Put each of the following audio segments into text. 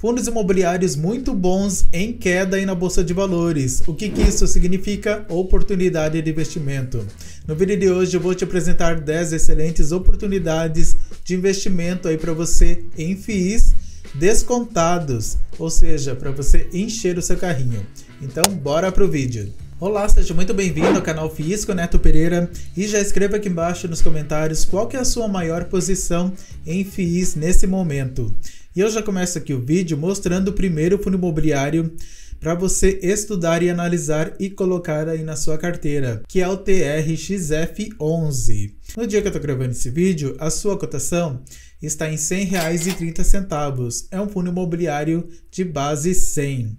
Fundos imobiliários muito bons em queda aí na Bolsa de Valores. O que isso significa? Oportunidade de investimento. No vídeo de hoje eu vou te apresentar 10 excelentes oportunidades de investimento aí para você em FIIs descontados, ou seja, para você encher o seu carrinho. Então bora pro vídeo. Olá, seja muito bem-vindo ao canal FIIs com Neto Pereira e já escreva aqui embaixo nos comentários qual que é a sua maior posição em FIIs nesse momento. E eu já começo aqui o vídeo mostrando o primeiro fundo imobiliário para você estudar e analisar e colocar aí na sua carteira, que é o TRXF11. No dia que eu estou gravando esse vídeo, a sua cotação está em R$ 100,30. É um fundo imobiliário de base 100.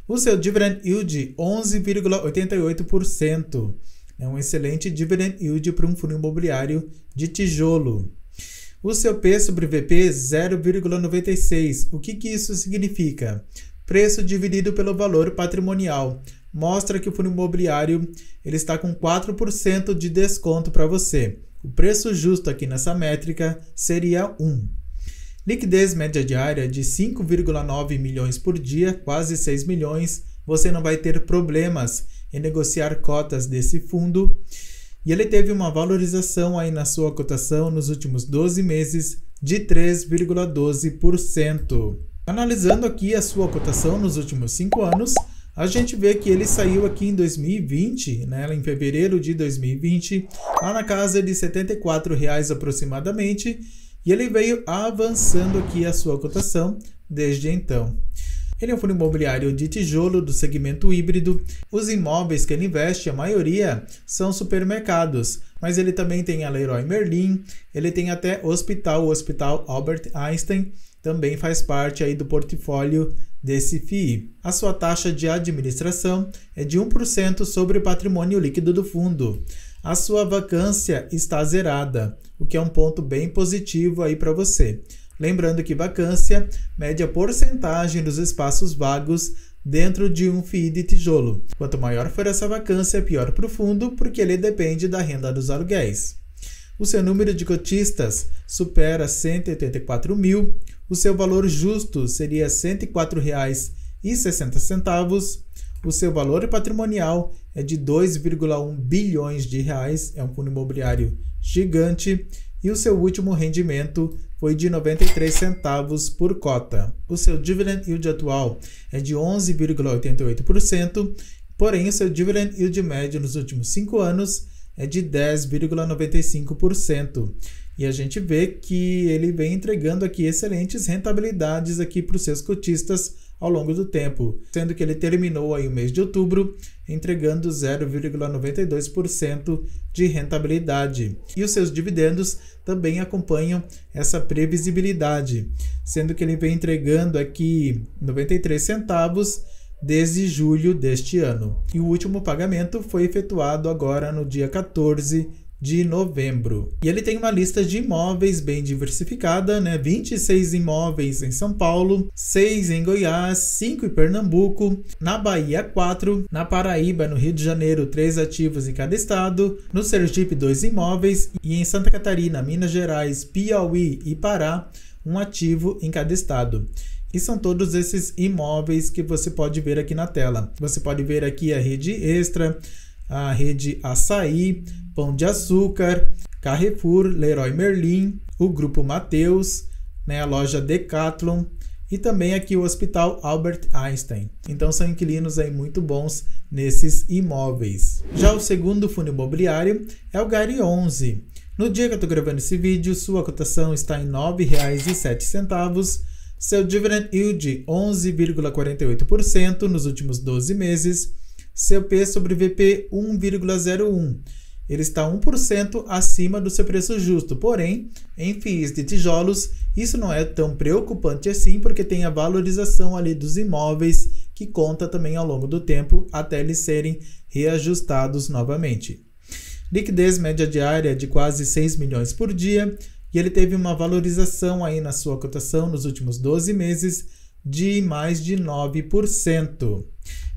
O seu dividend yield 11,88%. É um excelente dividend yield para um fundo imobiliário de tijolo. O seu P sobre VP 0,96. O que isso significa? Preço dividido pelo valor patrimonial. Mostra que o fundo imobiliário ele está com 4% de desconto para você. O preço justo aqui nessa métrica seria 1. Liquidez média diária de 5,9 milhões por dia, quase 6 milhões. Você não vai ter problemas em negociar cotas desse fundo. E ele teve uma valorização aí na sua cotação nos últimos 12 meses de 3,12%. Analisando aqui a sua cotação nos últimos 5 anos, a gente vê que ele saiu aqui em 2020, né, em fevereiro de 2020, lá na casa de R$ 74 aproximadamente, e ele veio avançando aqui a sua cotação desde então. Ele é um fundo imobiliário de tijolo do segmento híbrido. Os imóveis que ele investe, a maioria, são supermercados, mas ele também tem a Leroy Merlin, ele tem até o Hospital Albert Einstein, também faz parte aí do portfólio desse FII. A sua taxa de administração é de 1% sobre o patrimônio líquido do fundo. A sua vacância está zerada, o que é um ponto bem positivo aí para você. Lembrando que vacância mede a porcentagem dos espaços vagos dentro de um FII de tijolo. Quanto maior for essa vacância, pior para o fundo, porque ele depende da renda dos aluguéis. O seu número de cotistas supera 184 mil, o seu valor justo seria R$ 104,60, o seu valor patrimonial é de 2,1 bilhões de reais, é um fundo imobiliário gigante, e o seu último rendimento foi de 93 centavos por cota. O seu dividend yield atual é de 11,88%, porém o seu dividend yield médio nos últimos 5 anos é de 10,95%. E a gente vê que ele vem entregando aqui excelentes rentabilidades aqui para os seus cotistas ao longo do tempo, sendo que ele terminou aí o mês de outubro entregando 0,92% de rentabilidade. E os seus dividendos também acompanham essa previsibilidade, sendo que ele vem entregando aqui 93 centavos desde julho deste ano. E o último pagamento foi efetuado agora no dia 14 de novembro. E ele tem uma lista de imóveis bem diversificada, né? 26 imóveis em São Paulo, 6 em Goiás, 5 em Pernambuco, na Bahia 4, na Paraíba, no Rio de Janeiro 3 ativos em cada estado, no Sergipe 2 imóveis e em Santa Catarina, Minas Gerais, Piauí e Pará 1 ativo em cada estado. E são todos esses imóveis que você pode ver aqui na tela. Você pode ver aqui a rede Extra, a rede Açaí, Pão de Açúcar, Carrefour, Leroy Merlin, o Grupo Mateus, né, a loja Decathlon e também aqui o Hospital Albert Einstein. Então são inquilinos aí muito bons nesses imóveis. Já o segundo fundo imobiliário é o Gari 11. No dia que eu estou gravando esse vídeo, sua cotação está em R$ 9,07. Seu dividend yield 11,48% nos últimos 12 meses. Seu P sobre VP 1,01. Ele está 1% acima do seu preço justo, porém, em FIIs de tijolos, isso não é tão preocupante assim, porque tem a valorização ali dos imóveis, que conta também ao longo do tempo, até eles serem reajustados novamente. Liquidez média diária de quase 6 milhões por dia, e ele teve uma valorização aí na sua cotação nos últimos 12 meses de mais de 9%.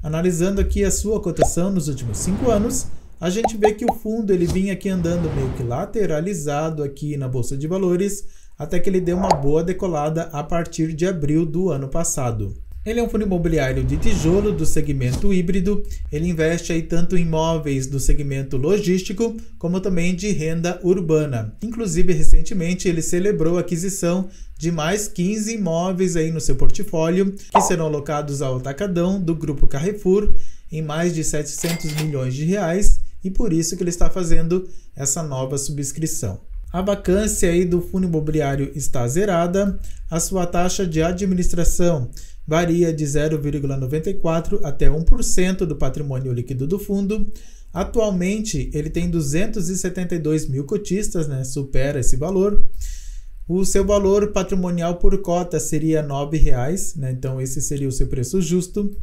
Analisando aqui a sua cotação nos últimos 5 anos, a gente vê que o fundo ele vinha aqui andando meio que lateralizado aqui na Bolsa de Valores até que ele deu uma boa decolada a partir de abril do ano passado. Ele é um fundo imobiliário de tijolo do segmento híbrido. Ele investe aí tanto em imóveis do segmento logístico, como também de renda urbana. Inclusive, recentemente, ele celebrou a aquisição de mais 15 imóveis aí no seu portfólio, que serão alocados ao atacadão do Grupo Carrefour em mais de 700 milhões de reais, e por isso que ele está fazendo essa nova subscrição. A vacância aí do fundo imobiliário está zerada. A sua taxa de administração varia de 0,94% até 1% do patrimônio líquido do fundo. Atualmente, ele tem 272 mil cotistas, supera esse valor. O seu valor patrimonial por cota seria R$ 9,00, então esse seria o seu preço justo.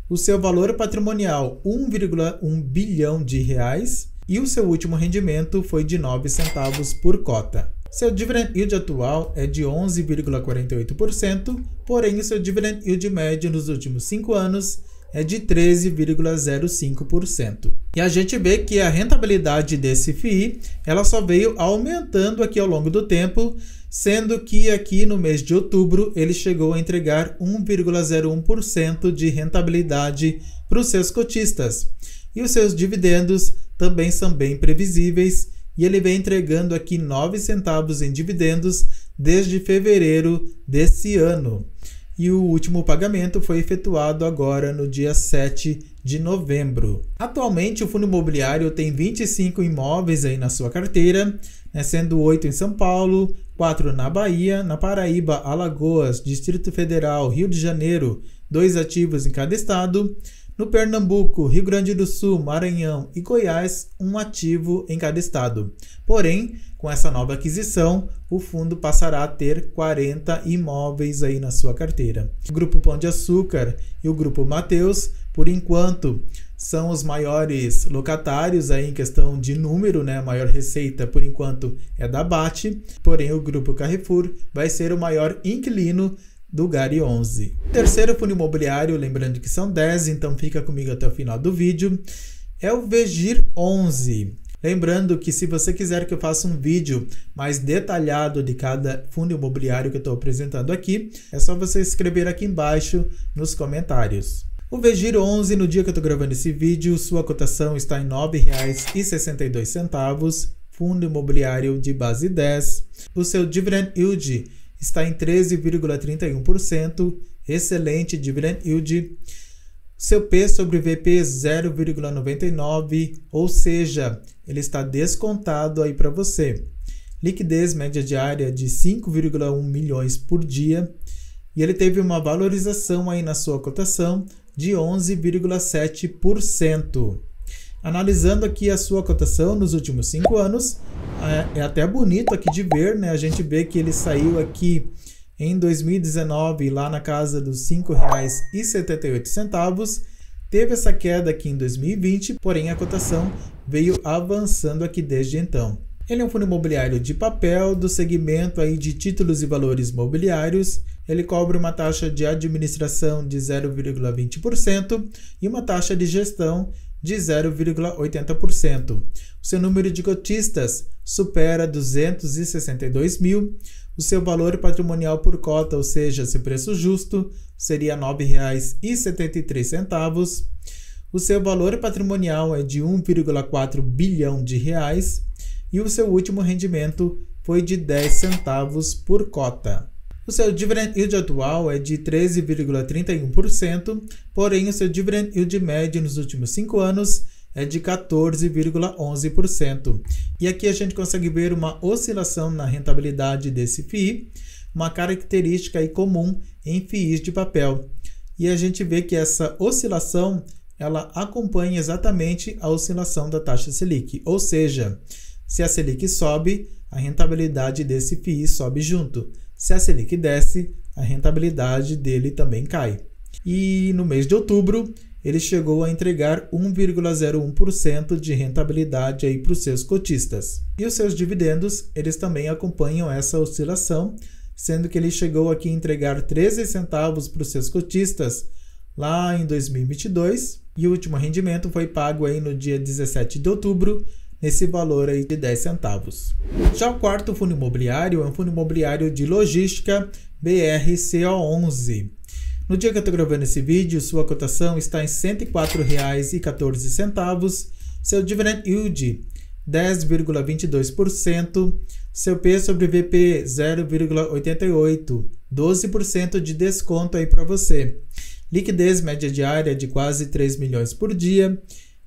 O seu valor patrimonial, 1,1 bilhão de reais. E o seu último rendimento foi de 9 centavos por cota. Seu dividend yield atual é de 11,48%, porém o seu dividend yield médio nos últimos 5 anos é de 13,05%. E a gente vê que a rentabilidade desse FII ela só veio aumentando aqui ao longo do tempo, sendo que aqui no mês de outubro ele chegou a entregar 1,01% de rentabilidade para os seus cotistas. E os seus dividendos também são bem previsíveis, e ele vem entregando aqui 9 centavos em dividendos desde fevereiro desse ano. E o último pagamento foi efetuado agora no dia 7 de novembro. Atualmente o fundo imobiliário tem 25 imóveis aí na sua carteira, sendo 8 em São Paulo, 4 na Bahia, na Paraíba, Alagoas, Distrito Federal, Rio de Janeiro, 2 ativos em cada estado. No Pernambuco, Rio Grande do Sul, Maranhão e Goiás, 1 ativo em cada estado. Porém, com essa nova aquisição, o fundo passará a ter 40 imóveis aí na sua carteira. O Grupo Pão de Açúcar e o Grupo Mateus, por enquanto, são os maiores locatários aí em questão de número, A maior receita, por enquanto, é da BAT. Porém, o Grupo Carrefour vai ser o maior inquilino do GARI 11. Terceiro fundo imobiliário, lembrando que são 10, então fica comigo até o final do vídeo, é o VEGIR 11. Lembrando que se você quiser que eu faça um vídeo mais detalhado de cada fundo imobiliário que eu estou apresentando aqui, é só você escrever aqui embaixo nos comentários. O VEGIR 11, no dia que eu estou gravando esse vídeo, sua cotação está em R$ 9,62, fundo imobiliário de base 10. O seu dividend yield está em 13,31%, excelente dividend yield. Seu P sobre VP 0,99, ou seja, ele está descontado aí para você. Liquidez média diária de 5,1 milhões por dia, e ele teve uma valorização aí na sua cotação de 11,7%. Analisando aqui a sua cotação nos últimos 5 anos, é até bonito aqui de ver, A gente vê que ele saiu aqui em 2019 lá na casa dos R$ 5,78. Teve essa queda aqui em 2020, porém a cotação veio avançando aqui desde então. Ele é um fundo imobiliário de papel do segmento aí de títulos e valores mobiliários. Ele cobra uma taxa de administração de 0,20% e uma taxa de gestão de 0,80%. O seu número de cotistas supera 262 mil. O seu valor patrimonial por cota, ou seja, seu preço justo, seria R$ 9,73. O seu valor patrimonial é de 1,4 bilhão de reais e o seu último rendimento foi de 10 centavos por cota. O seu dividend yield atual é de 13,31%, porém o seu dividend yield médio nos últimos 5 anos é de 14,11%. E aqui a gente consegue ver uma oscilação na rentabilidade desse FII, uma característica aí comum em FIIs de papel. E a gente vê que essa oscilação ela acompanha exatamente a oscilação da taxa Selic, ou seja, se a Selic sobe, a rentabilidade desse FII sobe junto. Se a Selic desce, a rentabilidade dele também cai. E no mês de outubro, ele chegou a entregar 1,01% de rentabilidade aí para os seus cotistas. E os seus dividendos, eles também acompanham essa oscilação, sendo que ele chegou aqui a entregar 13 centavos para os seus cotistas lá em 2022, e o último rendimento foi pago aí no dia 17 de outubro, nesse valor aí de 10 centavos. Já o quarto fundo imobiliário é um fundo imobiliário de logística BRCO11. No dia que eu estou gravando esse vídeo, sua cotação está em R$ 104,14, seu dividend yield 10,22%, seu P sobre VP 0,88, 12% de desconto aí para você. Liquidez média diária de quase 3 milhões por dia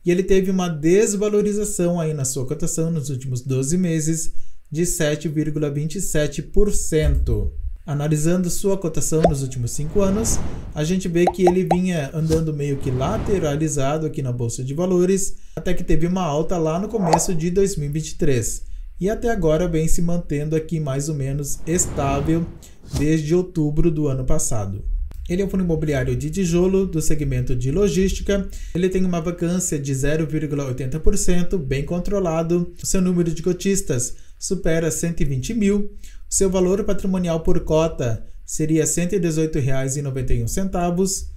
e ele teve uma desvalorização aí na sua cotação nos últimos 12 meses de 7,27%. Analisando sua cotação nos últimos 5 anos, a gente vê que ele vinha andando meio que lateralizado aqui na Bolsa de Valores, até que teve uma alta lá no começo de 2023. E até agora vem se mantendo aqui mais ou menos estável desde outubro do ano passado. Ele é um fundo imobiliário de tijolo do segmento de logística. Ele tem uma vacância de 0,80%, bem controlado. O seu número de cotistas supera 120 mil. O seu valor patrimonial por cota seria R$ 118,91.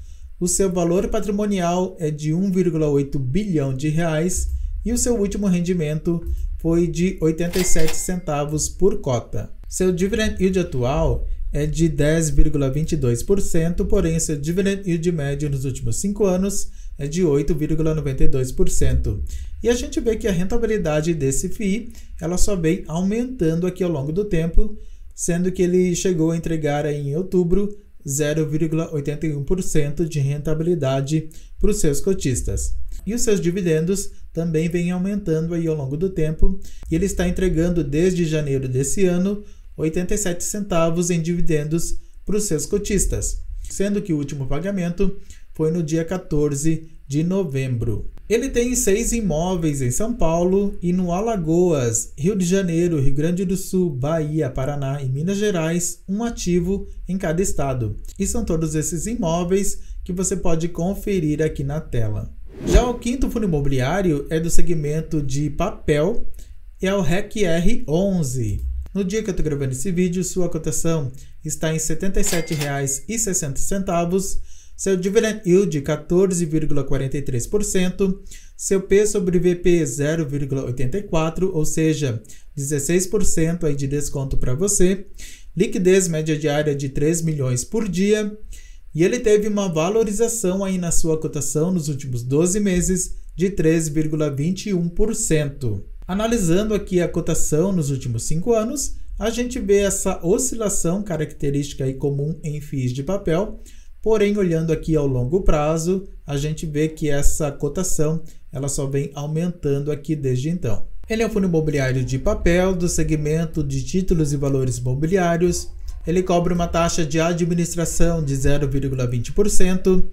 O seu valor patrimonial é de 1,8 bilhão de reais e o seu último rendimento foi de 87 centavos por cota. Seu dividend yield atual é de 10,22%, porém seu dividend yield médio nos últimos 5 anos é de 8,92%. E a gente vê que a rentabilidade desse FII ela só vem aumentando aqui ao longo do tempo, sendo que ele chegou a entregar aí em outubro 0,81% de rentabilidade para os seus cotistas. E os seus dividendos também vêm aumentando aí ao longo do tempo, e ele está entregando desde janeiro desse ano 87 centavos em dividendos para os seus cotistas, sendo que o último pagamento foi no dia 14 de novembro. Ele tem 6 imóveis em São Paulo e no Alagoas, Rio de Janeiro, Rio Grande do Sul, Bahia, Paraná e Minas Gerais, um ativo em cada estado. E são todos esses imóveis que você pode conferir aqui na tela. Já o quinto fundo imobiliário é do segmento de papel e é o REC-R11. No dia que eu estou gravando esse vídeo, sua cotação está em R$ 77,60, seu dividend yield 14,43%, seu P sobre VP 0,84, ou seja, 16% aí de desconto para você, liquidez média diária de 3 milhões por dia, e ele teve uma valorização aí na sua cotação nos últimos 12 meses de 3,21%. Analisando aqui a cotação nos últimos 5 anos, a gente vê essa oscilação característica e comum em FIIs de papel, porém olhando aqui ao longo prazo, a gente vê que essa cotação ela só vem aumentando aqui desde então. Ele é um fundo imobiliário de papel do segmento de títulos e valores imobiliários. Ele cobra uma taxa de administração de 0,20%.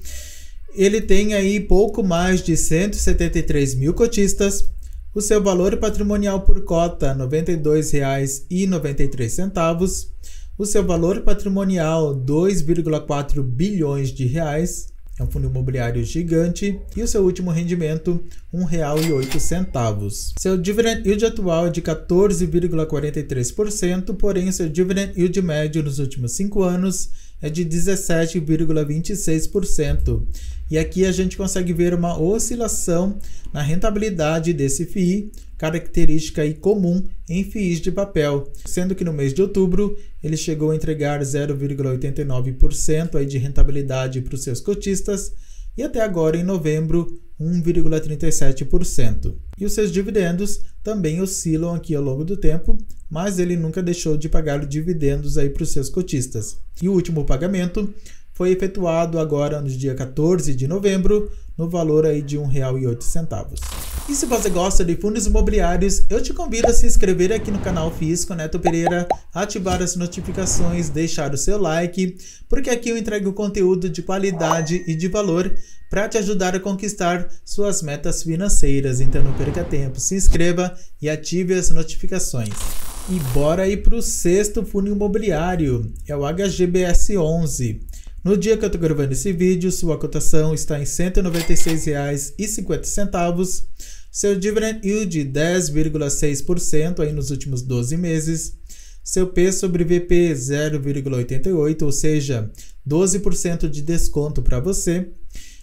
Ele tem aí pouco mais de 173 mil cotistas. O seu valor patrimonial por cota R$ 92,93. O seu valor patrimonial 2,4 bilhões de reais. É um fundo imobiliário gigante. E o seu último rendimento R$ 1,08. Seu dividend yield atual é de 14,43%, porém seu dividend yield médio nos últimos 5 anos é de 17,26%. E aqui a gente consegue ver uma oscilação na rentabilidade desse FII, característica aí comum em FIIs de papel, sendo que no mês de outubro ele chegou a entregar 0,89% aí de rentabilidade para os seus cotistas e até agora em novembro 1,37%. E os seus dividendos também oscilam aqui ao longo do tempo, mas ele nunca deixou de pagar dividendos aí para os seus cotistas. E o último pagamento foi efetuado agora no dia 14 de novembro, no valor aí de R$ 1,08. E se você gosta de fundos imobiliários, eu te convido a se inscrever aqui no canal FIIs com Neto Pereira, ativar as notificações, deixar o seu like, porque aqui eu entrego conteúdo de qualidade e de valor para te ajudar a conquistar suas metas financeiras. Então não perca tempo, se inscreva e ative as notificações. E bora aí para o sexto fundo imobiliário, é o HGBS11. No dia que eu estou gravando esse vídeo, sua cotação está em R$ 196,50, seu dividend yield 10,6% aí nos últimos 12 meses, seu P sobre VP 0,88, ou seja, 12% de desconto para você,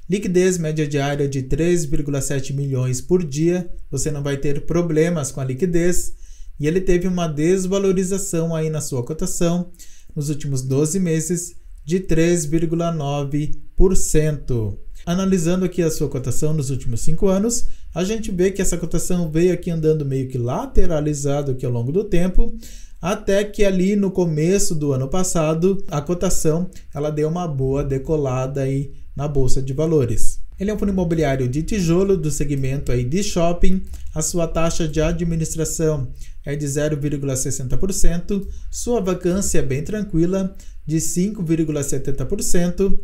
liquidez média diária de 3,7 milhões por dia, você não vai ter problemas com a liquidez, e ele teve uma desvalorização aí na sua cotação nos últimos 12 meses de 3,9%. Analisando aqui a sua cotação nos últimos 5 anos, a gente vê que essa cotação veio aqui andando meio que lateralizado aqui ao longo do tempo, até que ali no começo do ano passado, a cotação ela deu uma boa decolada aí na Bolsa de Valores. Ele é um fundo imobiliário de tijolo do segmento aí de shopping, a sua taxa de administração é de 0,60%, sua vacância é bem tranquila, de 5,70%,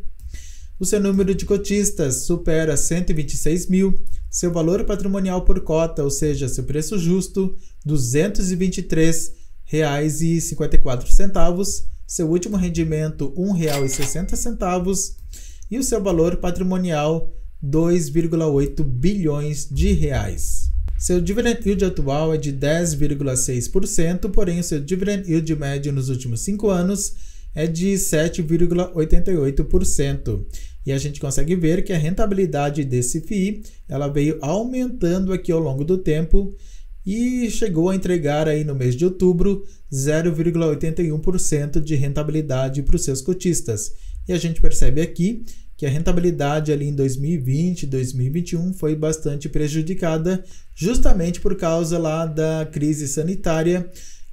o seu número de cotistas supera 126 mil, seu valor patrimonial por cota, ou seja, seu preço justo, R$ 223,54, seu último rendimento R$ 1,60 e o seu valor patrimonial 2,8 bilhões de reais. Seu dividend yield atual é de 10,6%, porém o seu dividend yield médio nos últimos 5 anos é de 7,88%. E a gente consegue ver que a rentabilidade desse FII ela veio aumentando aqui ao longo do tempo e chegou a entregar aí no mês de outubro 0,81% de rentabilidade para os seus cotistas. E a gente percebe aqui que a rentabilidade ali em 2020 e 2021 foi bastante prejudicada justamente por causa lá da crise sanitária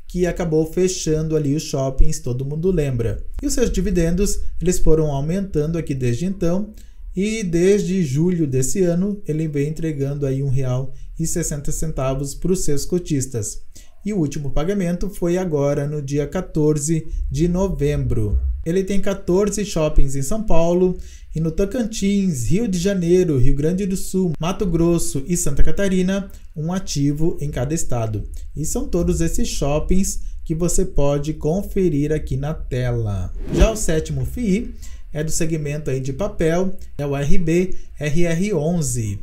que acabou fechando ali os shoppings, todo mundo lembra. E os seus dividendos, eles foram aumentando aqui desde então, e desde julho desse ano, ele vem entregando aí R$ 1,60 para os seus cotistas. E o último pagamento foi agora no dia 14 de novembro. Ele tem 14 shoppings em São Paulo, e no Tocantins, Rio de Janeiro, Rio Grande do Sul, Mato Grosso e Santa Catarina, um ativo em cada estado. E são todos esses shoppings que você pode conferir aqui na tela. Já o sétimo FII é do segmento aí de papel, é o RBRR11.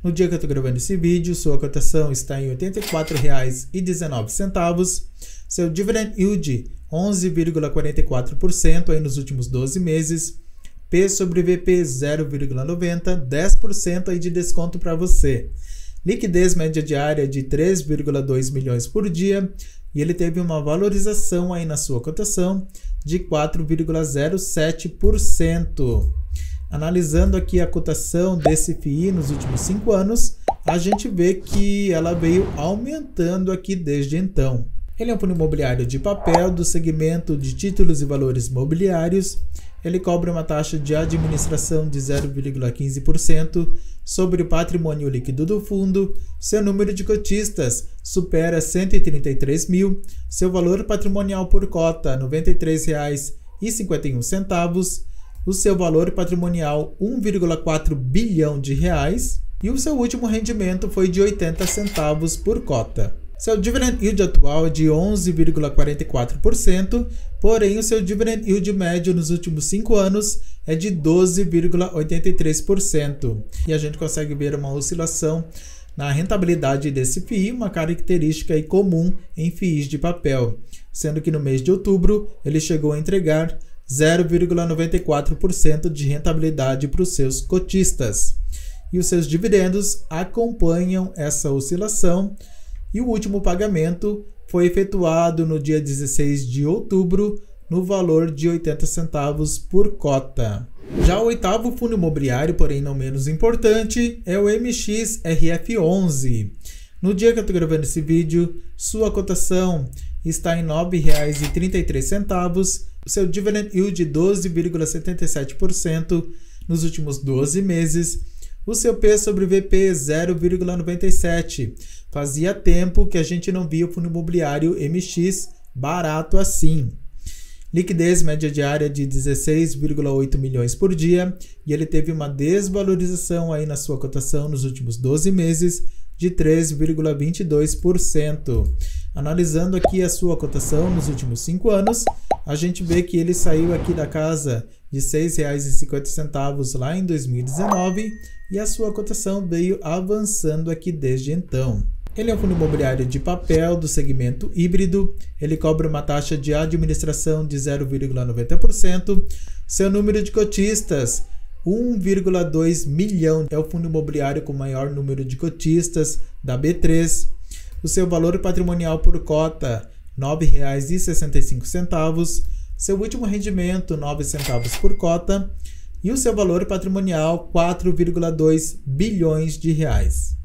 No dia que eu estou gravando esse vídeo, sua cotação está em R$ 84,19. Seu dividend yield 11,44% aí nos últimos 12 meses. P sobre VP 0,90, 10% aí de desconto para você. Liquidez média diária de 3,2 milhões por dia e ele teve uma valorização aí na sua cotação de 4,07%. Analisando aqui a cotação desse FII nos últimos 5 anos, a gente vê que ela veio aumentando aqui desde então. Ele é um fundo imobiliário de papel do segmento de títulos e valores mobiliários. Ele cobra uma taxa de administração de 0,15% sobre o patrimônio líquido do fundo. Seu número de cotistas supera 133 mil. Seu valor patrimonial por cota R$ 93,51. O seu valor patrimonial 1,4 bilhão de reais. E o seu último rendimento foi de 80 centavos por cota. Seu dividend yield atual é de 11,44%, porém o seu dividend yield médio nos últimos 5 anos é de 12,83%. E a gente consegue ver uma oscilação na rentabilidade desse FII, uma característica aí comum em FIIs de papel, sendo que no mês de outubro ele chegou a entregar 0,94% de rentabilidade para os seus cotistas. E os seus dividendos acompanham essa oscilação. E o último pagamento foi efetuado no dia 16 de outubro, no valor de 80 centavos por cota. Já o oitavo fundo imobiliário, porém não menos importante, é o MXRF11. No dia que eu estou gravando esse vídeo, sua cotação está em R$ 9,33, o seu dividend yield 12,77% nos últimos 12 meses, o seu P sobre VP 0,97%. Fazia tempo que a gente não via o fundo imobiliário MX barato assim. Liquidez média diária de 16,8 milhões por dia e ele teve uma desvalorização aí na sua cotação nos últimos 12 meses de 3,22%. Analisando aqui a sua cotação nos últimos 5 anos, a gente vê que ele saiu aqui da casa de R$ 6,50 lá em 2019 e a sua cotação veio avançando aqui desde então. Ele é um fundo imobiliário de papel do segmento híbrido, ele cobra uma taxa de administração de 0,90%, seu número de cotistas 1,2 milhão. É o fundo imobiliário com maior número de cotistas da B3. O seu valor patrimonial por cota, R$ 9,65. Seu último rendimento, 9 centavos por cota. E o seu valor patrimonial, 4,2 bilhões de reais.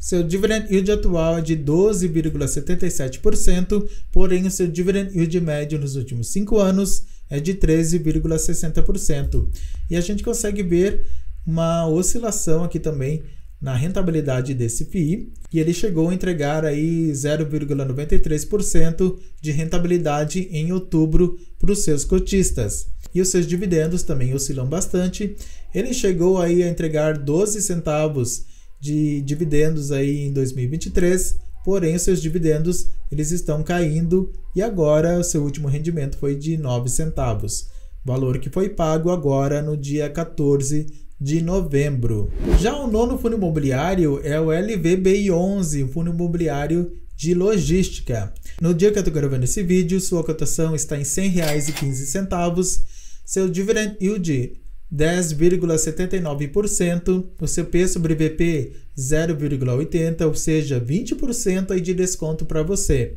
Seu dividend yield atual é de 12,77%, porém o seu dividend yield médio nos últimos 5 anos é de 13,60%. E a gente consegue ver uma oscilação aqui também na rentabilidade desse FII, e ele chegou a entregar aí 0,93% de rentabilidade em outubro para os seus cotistas. E os seus dividendos também oscilam bastante. Ele chegou aí a entregar 12 centavos de dividendos aí em 2023, porém os seus dividendos eles estão caindo e agora o seu último rendimento foi de 9 centavos, valor que foi pago agora no dia 14 de novembro. Já o nono fundo imobiliário é o LVBI11, um fundo imobiliário de logística. No dia que eu estou gravando esse vídeo, sua cotação está em R$ 100,15, seu dividend yield 10,79%, o seu P sobre VP 0,80%, ou seja, 20% aí de desconto para você.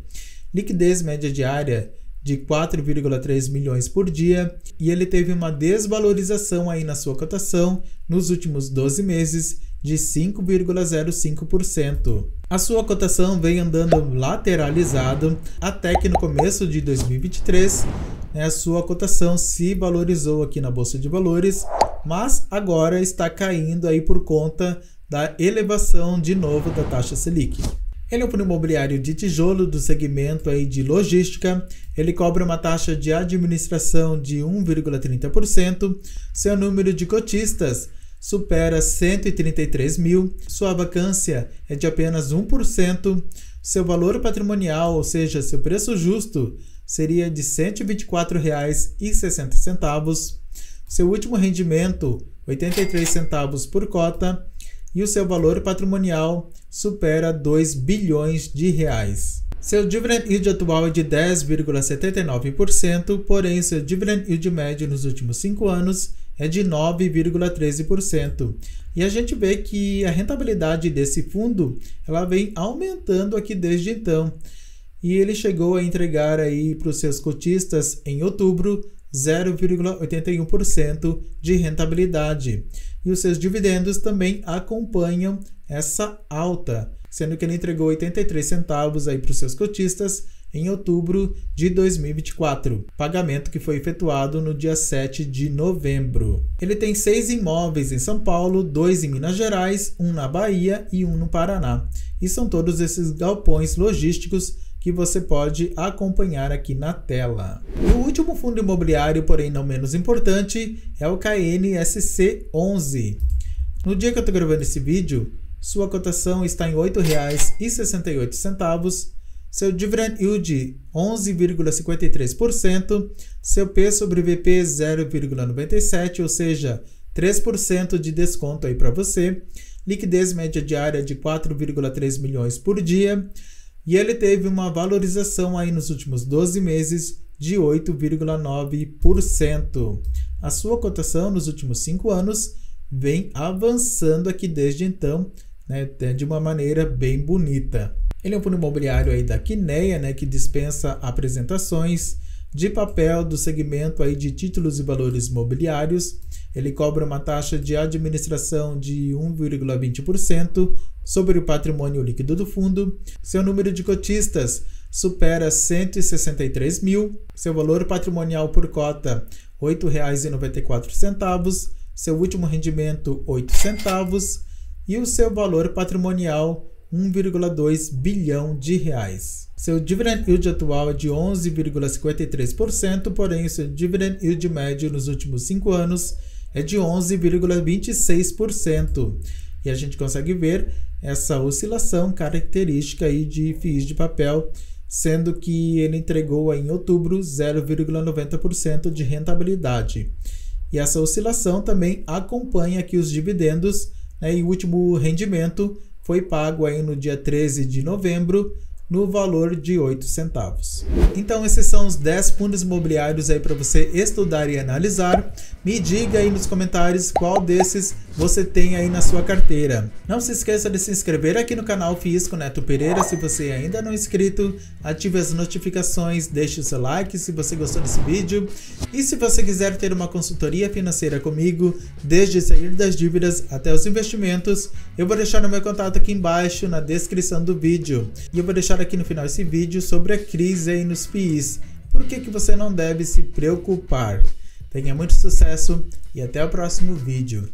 Liquidez média diária de 4,3 milhões por dia, e ele teve uma desvalorização aí na sua cotação nos últimos 12 meses de 5,05%. A sua cotação vem andando lateralizado até que no começo de 2023 a sua cotação se valorizou aqui na Bolsa de Valores, mas agora está caindo aí por conta da elevação de novo da taxa Selic. Ele é um fundo imobiliário de tijolo do segmento aí de logística. Ele cobra uma taxa de administração de 1,30%. Seu número de cotistas supera 133 mil. Sua vacância é de apenas 1%. Seu valor patrimonial, ou seja, seu preço justo, seria de R$ 124,60. Seu último rendimento, 83 centavos por cota. E o seu valor patrimonial supera 2 bilhões de reais. Seu dividend yield atual é de 10,79%, porém seu dividend yield médio nos últimos 5 anos é de 9,13%. E a gente vê que a rentabilidade desse fundo ela vem aumentando aqui desde então. E ele chegou a entregar aí para os seus cotistas em outubro 0,81% de rentabilidade. E os seus dividendos também acompanham essa alta, sendo que ele entregou 83 centavos aí para os seus cotistas em outubro de 2024, pagamento que foi efetuado no dia 7 de novembro. Ele tem 6 imóveis em São Paulo, 2 em Minas Gerais, 1 na Bahia e 1 no Paraná. E são todos esses galpões logísticos que você pode acompanhar aqui na tela. E o último fundo imobiliário, porém não menos importante, é o KNSC11. No dia que eu estou gravando esse vídeo, sua cotação está em R$ 8,68, seu dividend yield 11,53%, seu P sobre VP 0,97%, ou seja, 3% de desconto aí para você, liquidez média diária de 4,3 milhões por dia, e ele teve uma valorização aí nos últimos 12 meses de 8,9%. A sua cotação nos últimos 5 anos vem avançando aqui desde então, né, de uma maneira bem bonita. Ele é um fundo imobiliário aí da Quineia, né, que dispensa apresentações de papel do segmento aí de títulos e valores imobiliários. Ele cobra uma taxa de administração de 1,20% sobre o patrimônio líquido do fundo. Seu número de cotistas supera 163 mil. Seu valor patrimonial por cota, R$ 8,94. Seu último rendimento, 8 centavos. E o seu valor patrimonial, 1,2 bilhão de reais. Seu dividend yield atual é de 11,53%, porém o seu dividend yield médio nos últimos 5 anos é de 11,26%. E a gente consegue ver essa oscilação característica aí de FIIs de papel, sendo que ele entregou aí em outubro 0,90% de rentabilidade. E essa oscilação também acompanha aqui os dividendos, né, e o último rendimento foi pago aí no dia 13 de novembro no valor de 8 centavos. Então esses são os 10 fundos imobiliários aí para você estudar e analisar. Me diga aí nos comentários qual desses você tem aí na sua carteira. Não se esqueça de se inscrever aqui no canal FIIs com Neto Pereira se você ainda não é inscrito. Ative as notificações, deixe o seu like se você gostou desse vídeo. E se você quiser ter uma consultoria financeira comigo, desde sair das dívidas até os investimentos, eu vou deixar o meu contato aqui embaixo na descrição do vídeo. E eu vou deixar aqui no final esse vídeo sobre a crise aí nos FIIs. Por que você não deve se preocupar? Tenha muito sucesso e até o próximo vídeo.